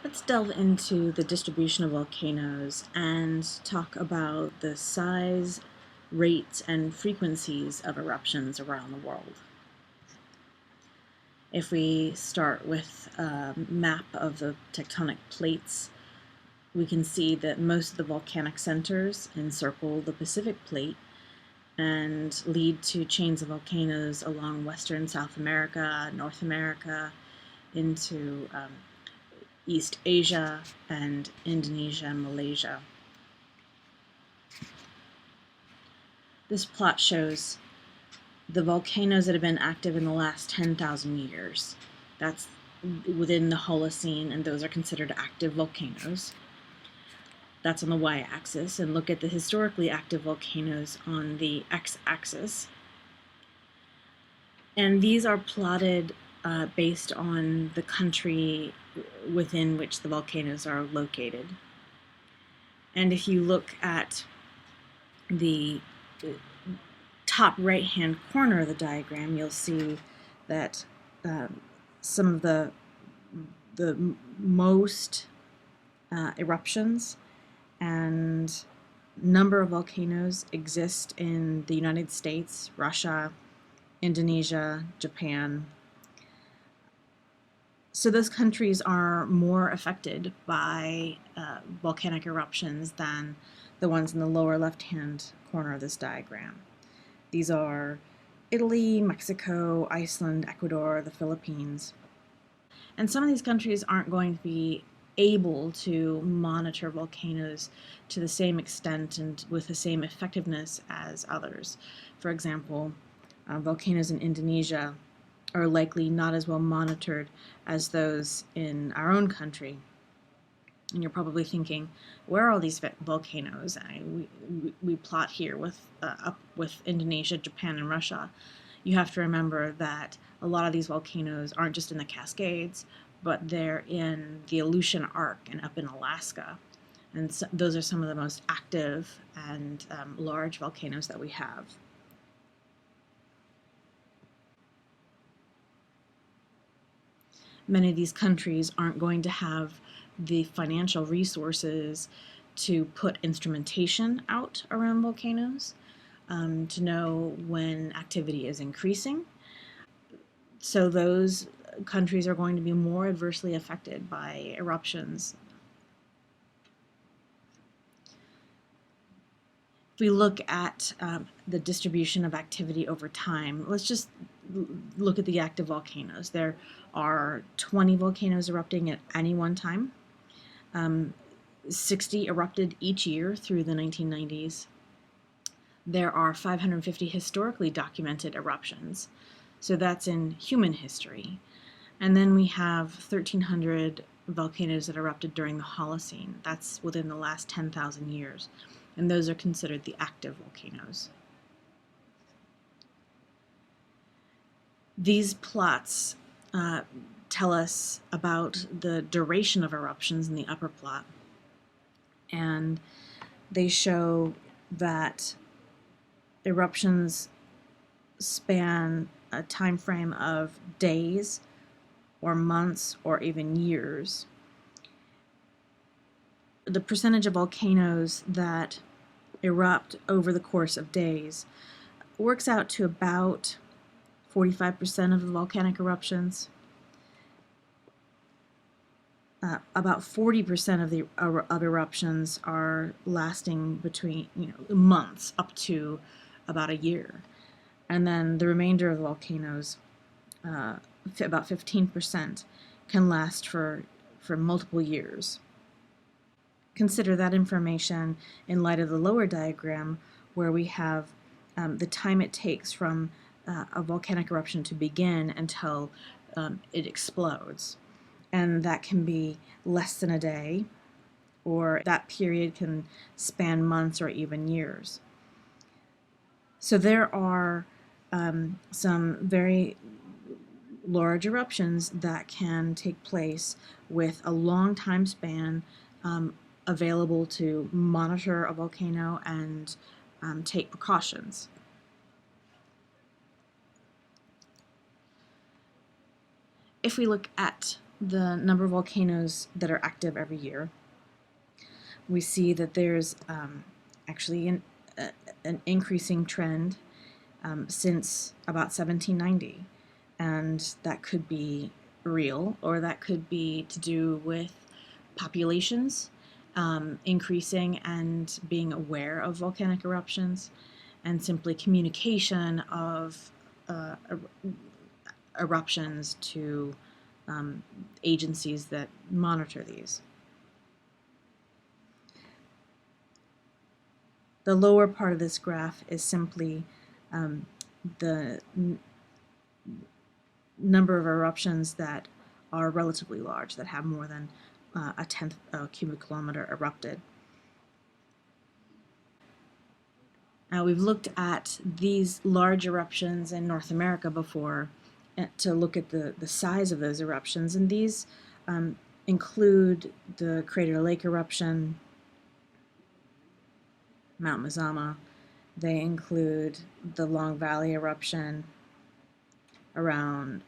Let's delve into the distribution of volcanoes and talk about the size, rates, and frequencies of eruptions around the world. If we start with a map of the tectonic plates, we can see that most of the volcanic centers encircle the Pacific plate and lead to chains of volcanoes along Western South America, North America, into East Asia, and Indonesia and Malaysia. This plot shows the volcanoes that have been active in the last 10,000 years. That's within the Holocene, and those are considered active volcanoes. That's on the y-axis, and look at the historically active volcanoes on the x-axis. And these are plotted based on the country within which the volcanoes are located. And if you look at the top right-hand corner of the diagram, you'll see that some of the most eruptions and number of volcanoes exist in the United States, Russia, Indonesia, Japan. So those countries are more affected by volcanic eruptions than the ones in the lower left-hand corner of this diagram. These are Italy, Mexico, Iceland, Ecuador, the Philippines. And some of these countries aren't going to be able to monitor volcanoes to the same extent and with the same effectiveness as others. For example, volcanoes in Indonesia are likely not as well monitored as those in our own country. And you're probably thinking, where are all these volcanoes? We plot here with Indonesia, Japan, and Russia. You have to remember that a lot of these volcanoes aren't just in the Cascades, but they're in the Aleutian Arc and up in Alaska. And so those are some of the most active and large volcanoes that we have. Many of these countries aren't going to have the financial resources to put instrumentation out around volcanoes to know when activity is increasing. So those countries are going to be more adversely affected by eruptions. If we look at the distribution of activity over time, let's just look at the active volcanoes. There are 20 volcanoes erupting at any one time. 60 erupted each year through the 1990s. There are 550 historically documented eruptions. So that's in human history. And then we have 1,300 volcanoes that erupted during the Holocene. That's within the last 10,000 years. And those are considered the active volcanoes. These plots tell us about the duration of eruptions in the upper plot. And they show that eruptions span a time frame of days or months or even years. The percentage of volcanoes that erupt over the course of days works out to about 45% of the volcanic eruptions. About 40% of eruptions are lasting between months up to about a year. And then the remainder of the volcanoes, about 15%, can last for multiple years. Consider that information in light of the lower diagram, where we have the time it takes from a volcanic eruption to begin until it explodes. And that can be less than a day, or that period can span months or even years. So there are some very large eruptions that can take place with a long time span available to monitor a volcano and take precautions. If we look at the number of volcanoes that are active every year, we see that there's actually an increasing trend since about 1790. And that could be real, or that could be to do with populations increasing and being aware of volcanic eruptions, and simply communication of eruptions to agencies that monitor these. The lower part of this graph is simply the number of eruptions that are relatively large, that have more than a tenth of a cubic kilometer erupted. Now, we've looked at these large eruptions in North America before to look at the size of those eruptions, and these include the Crater Lake eruption, Mount Mazama. They include the Long Valley eruption around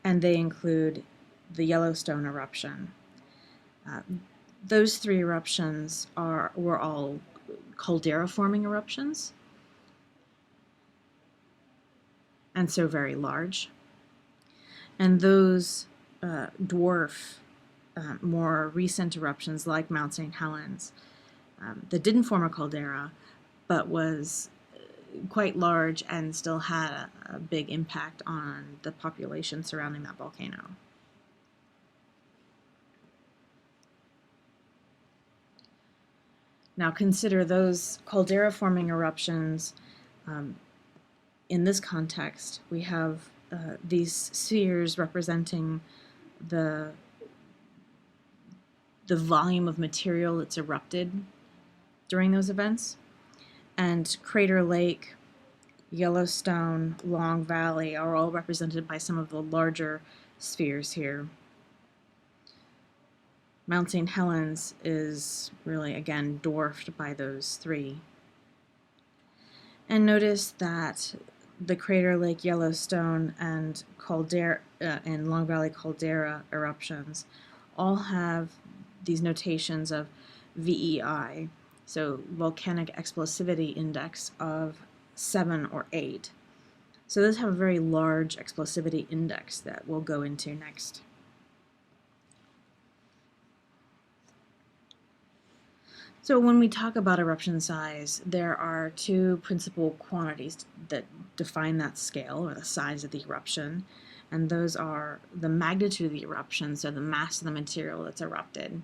and they include the Yellowstone eruption. Those three eruptions were all caldera-forming eruptions, and so very large. And those dwarf more recent eruptions like Mount St. Helens that didn't form a caldera, but was quite large and still had a big impact on the population surrounding that volcano. Now consider those caldera-forming eruptions. In this context, we have these spheres representing the volume of material that's erupted during those events. And Crater Lake, Yellowstone, Long Valley are all represented by some of the larger spheres here. Mount St. Helens is really, again, dwarfed by those three. And notice that the Crater Lake, Yellowstone, and Long Valley caldera eruptions all have these notations of VEI, so volcanic explosivity index of 7 or 8. So those have a very large explosivity index that we'll go into next. So when we talk about eruption size, there are two principal quantities that define that scale, or the size of the eruption, and those are the magnitude of the eruption, so the mass of the material that's erupted,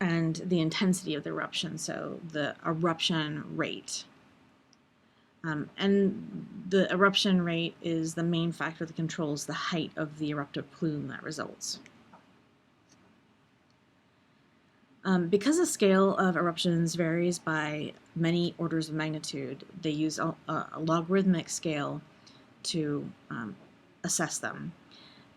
and the intensity of the eruption, so the eruption rate. And the eruption rate is the main factor that controls the height of the eruptive plume that results. Because the scale of eruptions varies by many orders of magnitude, they use a logarithmic scale to assess them.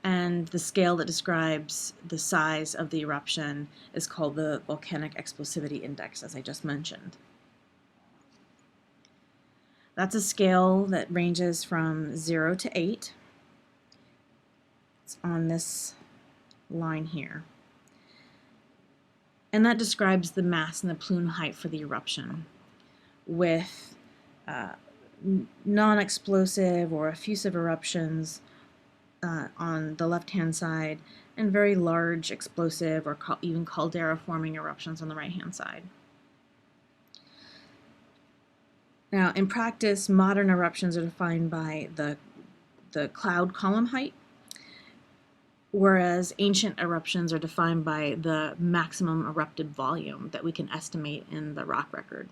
And the scale that describes the size of the eruption is called the Volcanic Explosivity Index, as I just mentioned. That's a scale that ranges from 0 to 8. It's on this line here. And that describes the mass and the plume height for the eruption, with non-explosive or effusive eruptions on the left-hand side, and very large explosive or even caldera-forming eruptions on the right-hand side. Now, in practice, modern eruptions are defined by the cloud column height, whereas ancient eruptions are defined by the maximum erupted volume that we can estimate in the rock record.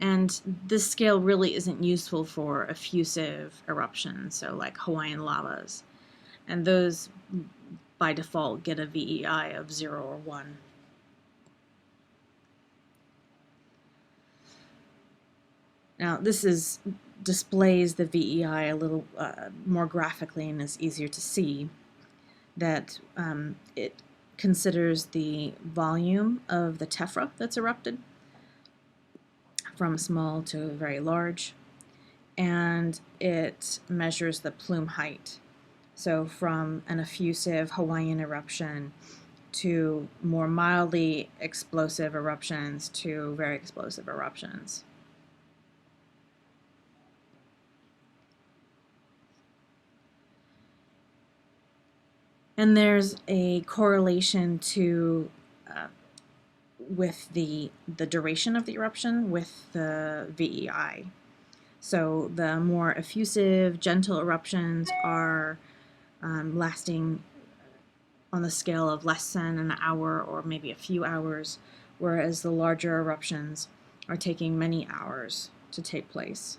And this scale really isn't useful for effusive eruptions, so like Hawaiian lavas. And those, by default, get a VEI of 0 or 1. Now, this displays the VEI a little more graphically and is easier to see, that it considers the volume of the tephra that's erupted from small to very large, and it measures the plume height. So from an effusive Hawaiian eruption to more mildly explosive eruptions to very explosive eruptions. And there's a correlation to with the duration of the eruption with the VEI. So the more effusive, gentle eruptions are lasting on the scale of less than an hour or maybe a few hours, whereas the larger eruptions are taking many hours to take place.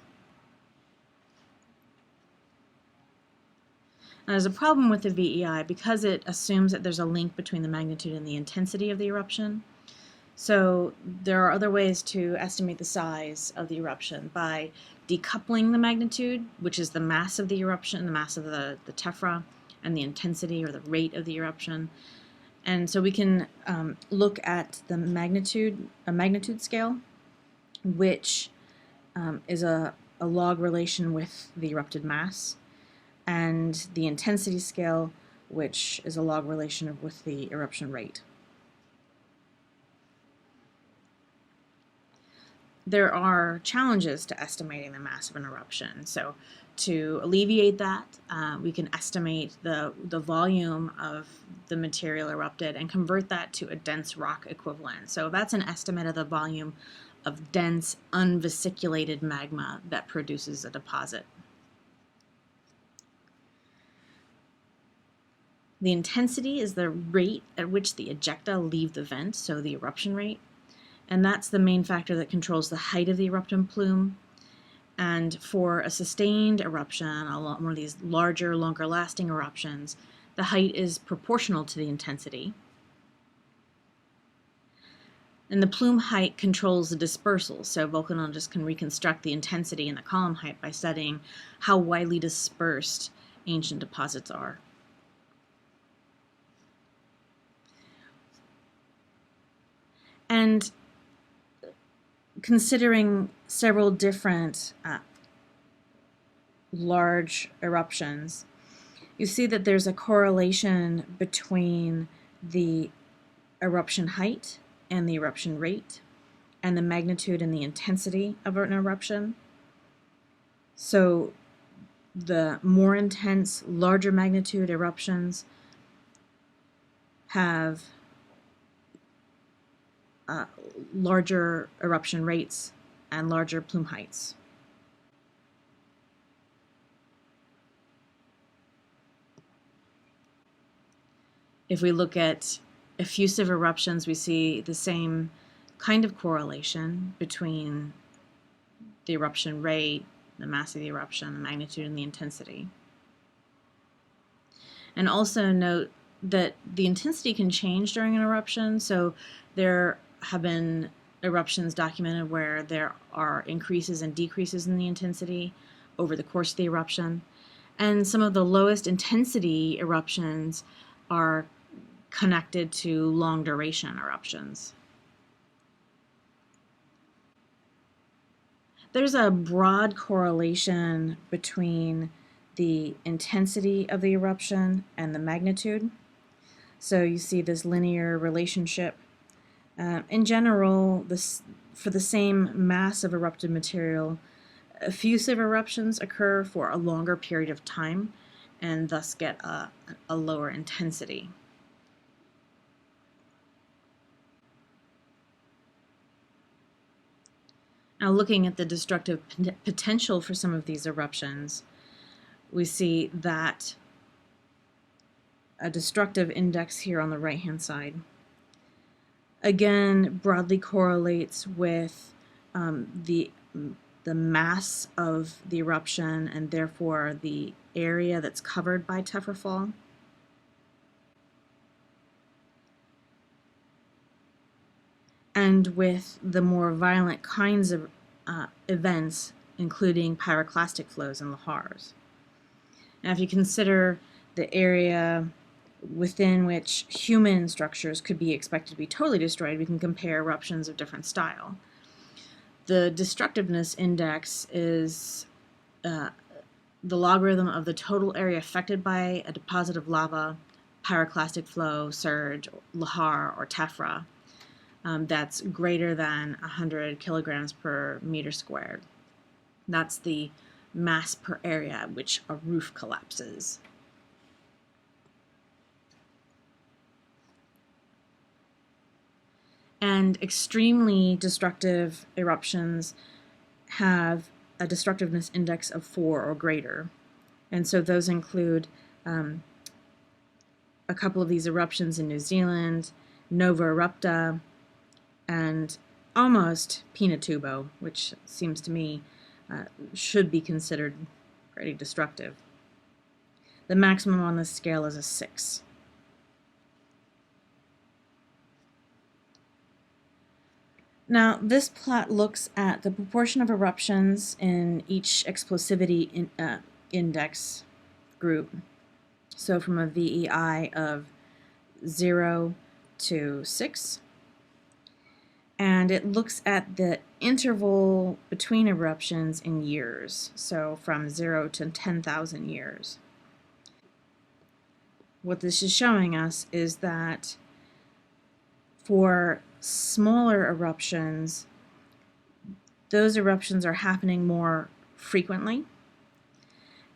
Now, there's a problem with the VEI because it assumes that there's a link between the magnitude and the intensity of the eruption. So there are other ways to estimate the size of the eruption by decoupling the magnitude, which is the mass of the eruption, the mass of the tephra, and the intensity or the rate of the eruption. And so we can look at the magnitude, a magnitude scale, which is a log relation with the erupted mass, and the intensity scale, which is a log relation with the eruption rate. There are challenges to estimating the mass of an eruption. So to alleviate that, we can estimate the volume of the material erupted and convert that to a dense rock equivalent. So that's an estimate of the volume of dense, unvesiculated magma that produces a deposit. The intensity is the rate at which the ejecta leave the vent, so the eruption rate. And that's the main factor that controls the height of the eruption plume. And for a sustained eruption, one of these larger, longer lasting eruptions, the height is proportional to the intensity. And the plume height controls the dispersal, so volcanologists can reconstruct the intensity and the column height by studying how widely dispersed ancient deposits are. And considering several different large eruptions, you see that there's a correlation between the eruption height and the eruption rate and the magnitude and the intensity of an eruption. So the more intense, larger magnitude eruptions have larger eruption rates and larger plume heights. If we look at effusive eruptions, we see the same kind of correlation between the eruption rate, the mass of the eruption, the magnitude, and the intensity. And also note that the intensity can change during an eruption, so there have been eruptions documented where there are increases and decreases in the intensity over the course of the eruption. And some of the lowest intensity eruptions are connected to long duration eruptions. There's a broad correlation between the intensity of the eruption and the magnitude. So you see this linear relationship. In general, for the same mass of erupted material, effusive eruptions occur for a longer period of time and thus get a lower intensity. Now, looking at the destructive potential for some of these eruptions, we see that a destructive index here on the right-hand side again broadly correlates with the mass of the eruption and therefore the area that's covered by tephra. And with the more violent kinds of events, including pyroclastic flows and lahars. Now, if you consider the area within which human structures could be expected to be totally destroyed, we can compare eruptions of different style. The destructiveness index is the logarithm of the total area affected by a deposit of lava, pyroclastic flow, surge, lahar, or tephra that's greater than 100 kilograms per meter squared. That's the mass per area at which a roof collapses. And extremely destructive eruptions have a destructiveness index of 4 or greater. And so those include a couple of these eruptions in New Zealand, Nova Erupta, and almost Pinatubo, which seems to me should be considered pretty destructive. The maximum on this scale is a 6. Now, this plot looks at the proportion of eruptions in each explosivity index group. So from a VEI of 0 to 6. And it looks at the interval between eruptions in years, so from 0 to 10,000 years. What this is showing us is that for smaller eruptions, those eruptions are happening more frequently,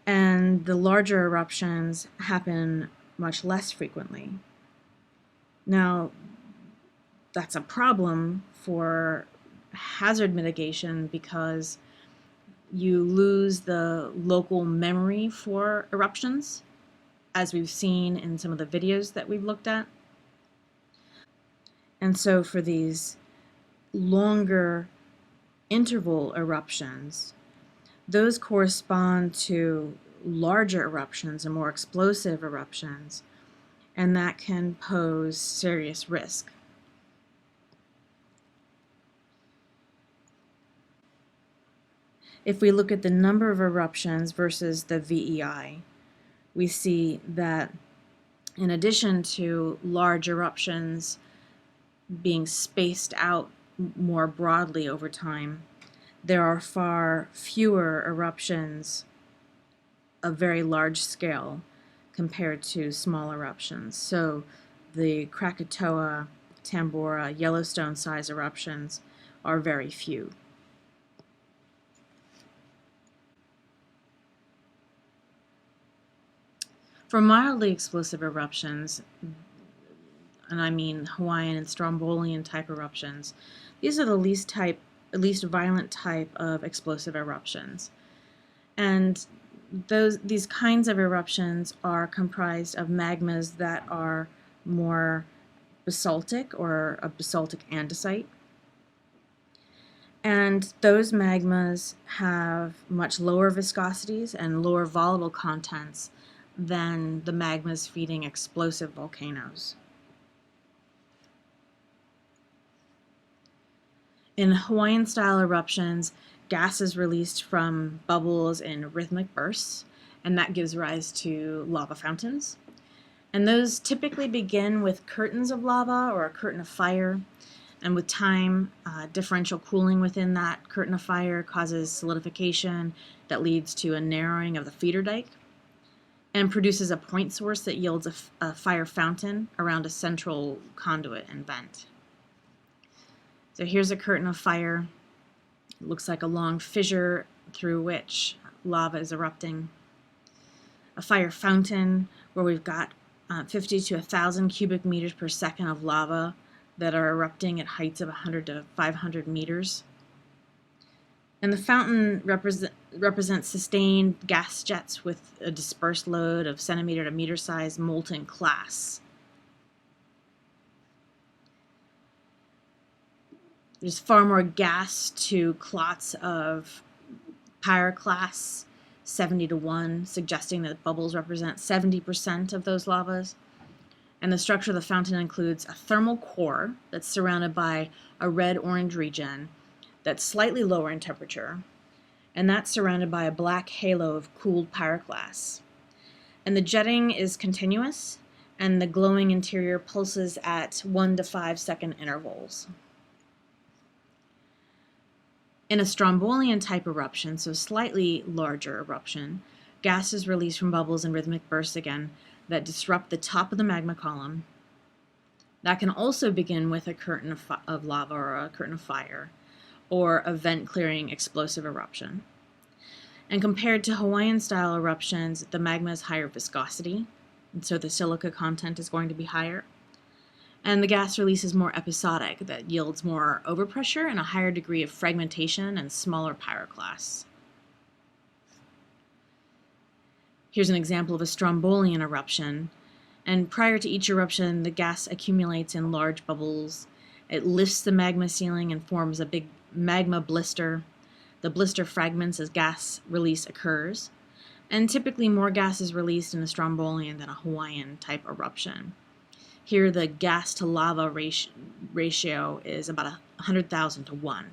and the larger eruptions happen much less frequently. Now, that's a problem for hazard mitigation because you lose the local memory for eruptions, as we've seen in some of the videos that we've looked at. And so for these longer interval eruptions, those correspond to larger eruptions and more explosive eruptions, and that can pose serious risk. If we look at the number of eruptions versus the VEI, we see that in addition to large eruptions being spaced out more broadly over time, there are far fewer eruptions of very large scale compared to small eruptions. So the Krakatoa, Tambora, Yellowstone size eruptions are very few. For mildly explosive eruptions, and I mean Hawaiian and Strombolian type eruptions, these are the least violent type of explosive eruptions. And these kinds of eruptions are comprised of magmas that are more basaltic or a basaltic andesite. And those magmas have much lower viscosities and lower volatile contents than the magmas feeding explosive volcanoes. In Hawaiian-style eruptions, gas is released from bubbles in rhythmic bursts, and that gives rise to lava fountains. And those typically begin with curtains of lava or a curtain of fire, and with time, differential cooling within that curtain of fire causes solidification that leads to a narrowing of the feeder dike and produces a point source that yields a fire fountain around a central conduit and vent. So here's a curtain of fire. It looks like a long fissure through which lava is erupting. A fire fountain where we've got 50 to 1,000 cubic meters per second of lava that are erupting at heights of 100 to 500 meters. And the fountain represents sustained gas jets with a dispersed load of centimeter to meter size molten clasts. There's far more gas to clots of pyroclasts, 70 to 1, suggesting that bubbles represent 70% of those lavas. And the structure of the fountain includes a thermal core that's surrounded by a red-orange region that's slightly lower in temperature, and that's surrounded by a black halo of cooled pyroclasts. And the jetting is continuous, and the glowing interior pulses at 1 to 5 second intervals. In a Strombolian-type eruption, so slightly larger eruption, gas is released from bubbles and rhythmic bursts again that disrupt the top of the magma column. That can also begin with a curtain of lava or a curtain of fire, or a vent-clearing explosive eruption. And compared to Hawaiian-style eruptions, the magma is higher viscosity, and so the silica content is going to be higher. And the gas release is more episodic, that yields more overpressure and a higher degree of fragmentation and smaller pyroclasts. Here's an example of a Strombolian eruption. And prior to each eruption, the gas accumulates in large bubbles. It lifts the magma ceiling and forms a big magma blister. The blister fragments as gas release occurs. And typically more gas is released in a Strombolian than a Hawaiian-type eruption. Here, the gas to lava ratio is about 100,000 to 1.